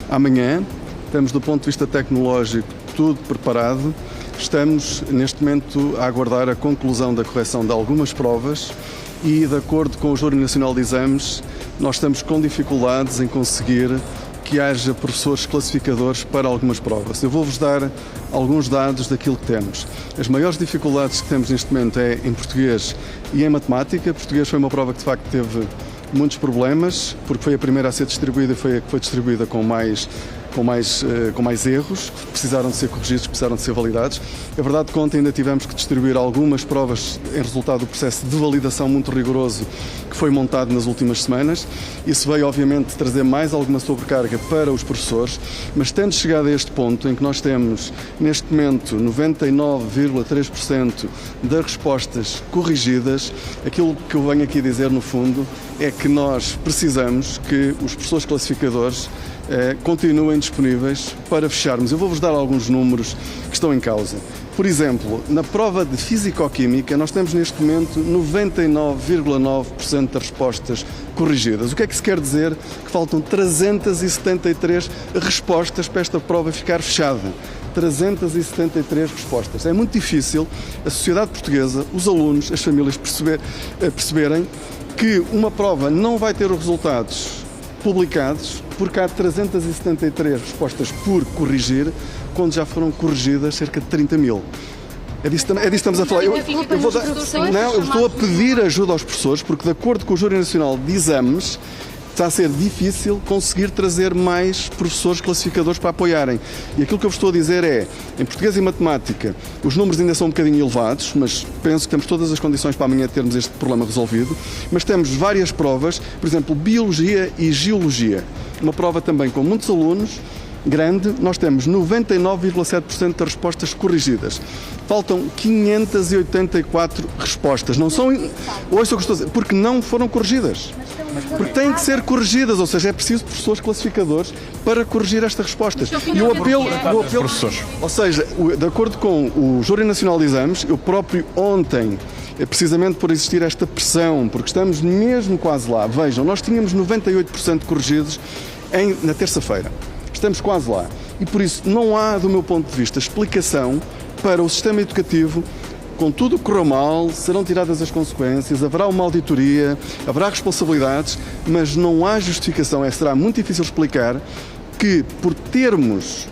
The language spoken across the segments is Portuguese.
amanhã. Estamos, do ponto de vista tecnológico, tudo preparado. Estamos, neste momento, a aguardar a conclusão da correção de algumas provas e, de acordo com o Júri Nacional de Exames, nós estamos com dificuldades em conseguir que haja professores classificadores para algumas provas. Eu vou-vos dar alguns dados daquilo que temos. As maiores dificuldades que temos neste momento é em português e em matemática. Português foi uma prova que, de facto, teve muitos problemas, porque foi a primeira a ser distribuída e foi a que foi distribuída com mais erros, que precisaram de ser corrigidos, que precisaram de ser validados. É verdade que ontem ainda tivemos que distribuir algumas provas em resultado do processo de validação muito rigoroso que foi montado nas últimas semanas. Isso veio, obviamente, trazer mais alguma sobrecarga para os professores, mas tendo chegado a este ponto em que nós temos, neste momento, 99,3% das respostas corrigidas, aquilo que eu venho aqui dizer, no fundo, é que nós precisamos que os professores classificadores continuem disponíveis para fecharmos. Eu vou-vos dar alguns números que estão em causa. Por exemplo, na prova de Físico-Química, nós temos neste momento 99,9% das respostas corrigidas. O que é que isso quer dizer? Que faltam 373 respostas para esta prova ficar fechada. 373 respostas. É muito difícil a sociedade portuguesa, os alunos, as famílias perceberem que uma prova não vai ter os resultados publicados porque há 373 respostas por corrigir, quando já foram corrigidas cerca de 30 mil. É disso que estamos a falar. Eu estou a pedir ajuda aos professores, porque, de acordo com o Júri Nacional de Exames, está a ser difícil conseguir trazer mais professores classificadores para apoiarem. E aquilo que eu vos estou a dizer é, em português e matemática, os números ainda são um bocadinho elevados, mas penso que temos todas as condições para amanhã termos este problema resolvido. Mas temos várias provas, por exemplo, Biologia e Geologia. Uma prova também com muitos alunos, grande, nós temos 99,7% das respostas corrigidas. Faltam 584 respostas. Não são... Ouça o que estou a dizer, porque não foram corrigidas. Porque têm que ser corrigidas, ou seja, é preciso professores classificadores para corrigir estas respostas. E o apelo, ou seja, de acordo com o Júri Nacional de Exames, eu próprio ontem, precisamente por existir esta pressão, porque estamos mesmo quase lá, vejam, nós tínhamos 98% corrigidos na terça-feira. Estamos quase lá. E por isso não há, do meu ponto de vista, explicação para o sistema educativo. Com tudo o que correu mal, serão tiradas as consequências, haverá uma auditoria, haverá responsabilidades, mas não há justificação. Será muito difícil explicar que, por termos,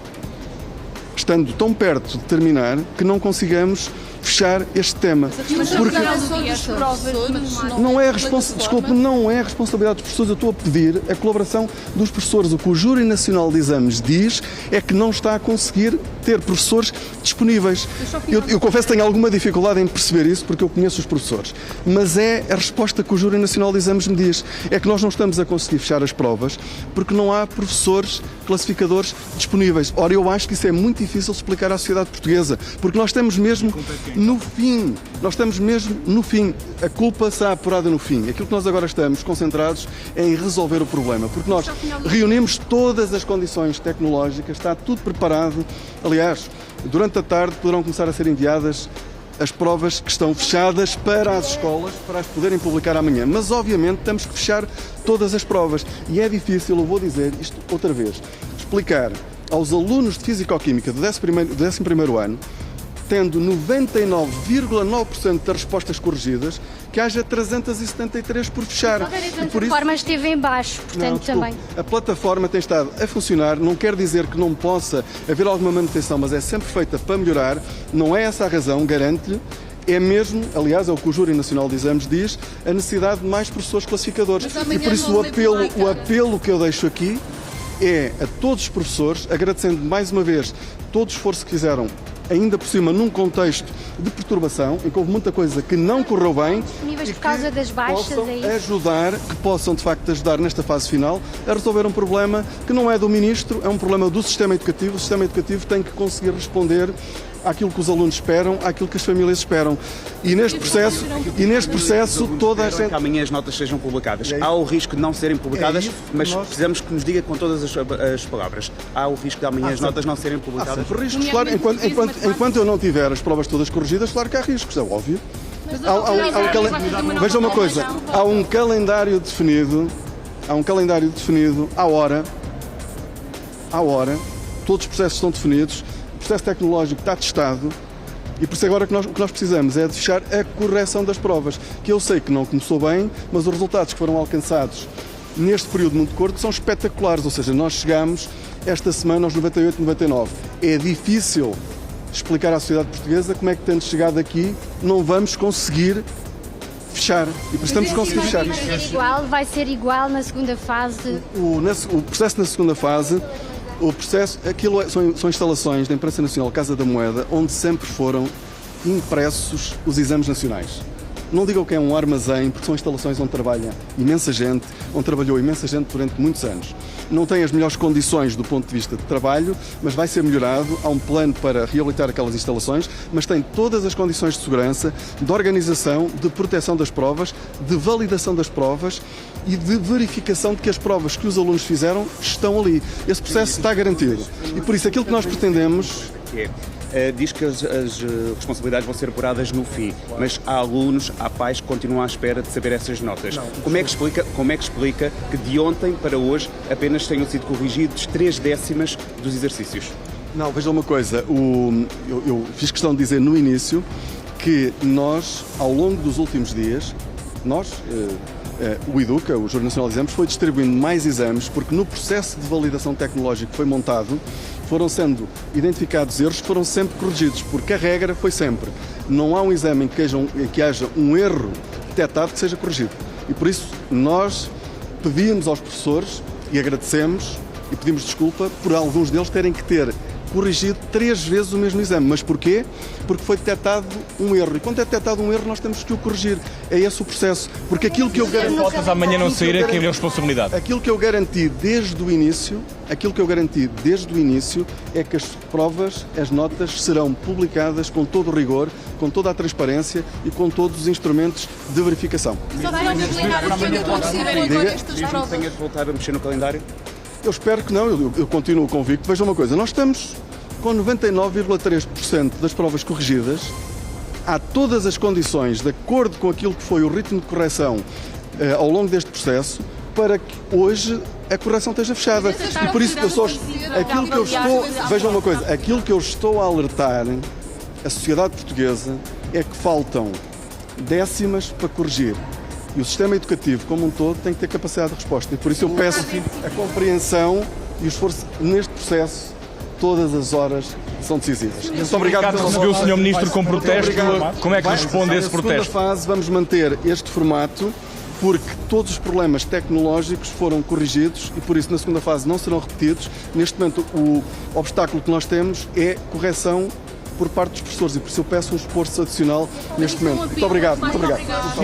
estando tão perto de terminar, que não consigamos fechar este tema. Porque não é responsabilidade dos professores. Eu estou a pedir a colaboração dos professores. O que o Júri Nacional de Exames diz é que não está a conseguir ter professores disponíveis. Eu confesso que tenho alguma dificuldade em perceber isso, porque eu conheço os professores. Mas é a resposta que o Júri Nacional de Exames me diz. É que nós não estamos a conseguir fechar as provas porque não há professores classificadores disponíveis. Ora, eu acho que isso é muito difícil de explicar à sociedade portuguesa, porque nós estamos mesmo no fim. Nós estamos mesmo no fim. A culpa está apurada no fim. Aquilo que nós agora estamos concentrados é em resolver o problema, porque nós reunimos todas as condições tecnológicas, está tudo preparado. Aliás, durante a tarde poderão começar a ser enviadas as provas que estão fechadas para as escolas, para as poderem publicar amanhã. Mas, obviamente, temos que fechar todas as provas. E é difícil, eu vou dizer isto outra vez, explicar aos alunos de Físico-Química do 11º ano, tendo 99,9% das respostas corrigidas, que haja 373 por fechar. A plataforma esteve em baixo, portanto, também. A plataforma tem estado a funcionar, não quer dizer que não possa haver alguma manutenção, mas é sempre feita para melhorar. Não é essa a razão, garanto-lhe. É mesmo, aliás, é o que o Júri Nacional de Exames diz, a necessidade de mais professores classificadores. E por isso o apelo que eu deixo aqui é a todos os professores, agradecendo mais uma vez todo o esforço que fizeram, ainda por cima num contexto de perturbação, em que houve muita coisa que não correu bem, disponíveis por causa das baixas, que possam de facto ajudar nesta fase final a resolver um problema que não é do Ministro, é um problema do sistema educativo. O sistema educativo tem que conseguir responder àquilo que os alunos esperam, àquilo que as famílias esperam. E neste processo toda a gente... que amanhã as notas sejam publicadas. Há o risco de não serem publicadas, mas precisamos que nos diga com todas as palavras. Há o risco de amanhã as notas não serem publicadas. Há sempre riscos, claro. Enquanto eu não tiver as provas todas corrigidas, claro que há riscos, é óbvio. Vejam uma coisa, há um calendário definido à hora à hora, todos os processos estão definidos, o processo tecnológico está testado e por isso agora o que nós precisamos é de fechar a correção das provas, que eu sei que não começou bem, mas os resultados que foram alcançados neste período muito curto são espetaculares, ou seja, nós chegamos esta semana aos 98, 99. É difícil explicar à sociedade portuguesa como é que, tendo chegado aqui, não vamos conseguir fechar. E precisamos conseguir fechar. Vai ser igual na segunda fase? O processo na segunda fase, são instalações da Imprensa Nacional Casa da Moeda, onde sempre foram impressos os exames nacionais. Não digam que é um armazém, porque são instalações onde trabalha imensa gente, onde trabalhou imensa gente durante muitos anos. Não tem as melhores condições do ponto de vista de trabalho, mas vai ser melhorado. Há um plano para reabilitar aquelas instalações, mas tem todas as condições de segurança, de organização, de proteção das provas, de validação das provas e de verificação de que as provas que os alunos fizeram estão ali. Esse processo está garantido. E por isso aquilo que nós pretendemos... Diz que as responsabilidades vão ser apuradas no fim, mas há alunos, há pais que continuam à espera de saber essas notas. Como é que explica que de ontem para hoje apenas tenham sido corrigidos 3 décimas dos exercícios? Não, veja uma coisa, eu fiz questão de dizer no início que nós, ao longo dos últimos dias, o Educa, o Júri Nacional de Exames, foi distribuindo mais exames porque no processo de validação tecnológico que foi montado foram sendo identificados erros que foram sempre corrigidos, porque a regra foi sempre: não há um exame em que haja um erro detectado que seja corrigido. E por isso nós pedimos aos professores e agradecemos e pedimos desculpa por alguns deles terem que ter corrigido 3 vezes o mesmo exame. Mas porquê? Porque foi detectado um erro. E quando é detectado um erro, nós temos que o corrigir. É esse o processo. Porque aquilo que eu garanti... Faltas amanhã não sair, quem é a responsabilidade? Aquilo que eu garanti desde o início é que as provas, as notas, serão publicadas com todo o rigor, com toda a transparência e com todos os instrumentos de verificação. Só vai obrigar o que aconteceram agora estas provas. Tenha de voltar a mexer no calendário? Eu espero que não, eu continuo convicto. Veja uma coisa, nós estamos com 99,3% das provas corrigidas, há todas as condições, de acordo com aquilo que foi o ritmo de correção ao longo deste processo, para que hoje a correção esteja fechada. E por isso vejam uma coisa, aquilo que eu estou a alertar a sociedade portuguesa é que faltam décimas para corrigir. E o sistema educativo, como um todo, tem que ter capacidade de resposta. E por isso eu peço a compreensão e o esforço neste processo. Todas as horas são decisivas. Muito obrigado. Recebeu o Sr. Ministro com protesto. Como é que responde a esse protesto? Na segunda fase vamos manter este formato, porque todos os problemas tecnológicos foram corrigidos e por isso na segunda fase não serão repetidos. Neste momento o obstáculo que nós temos é correção por parte dos professores e por isso eu peço um esforço adicional neste momento. Muito obrigado.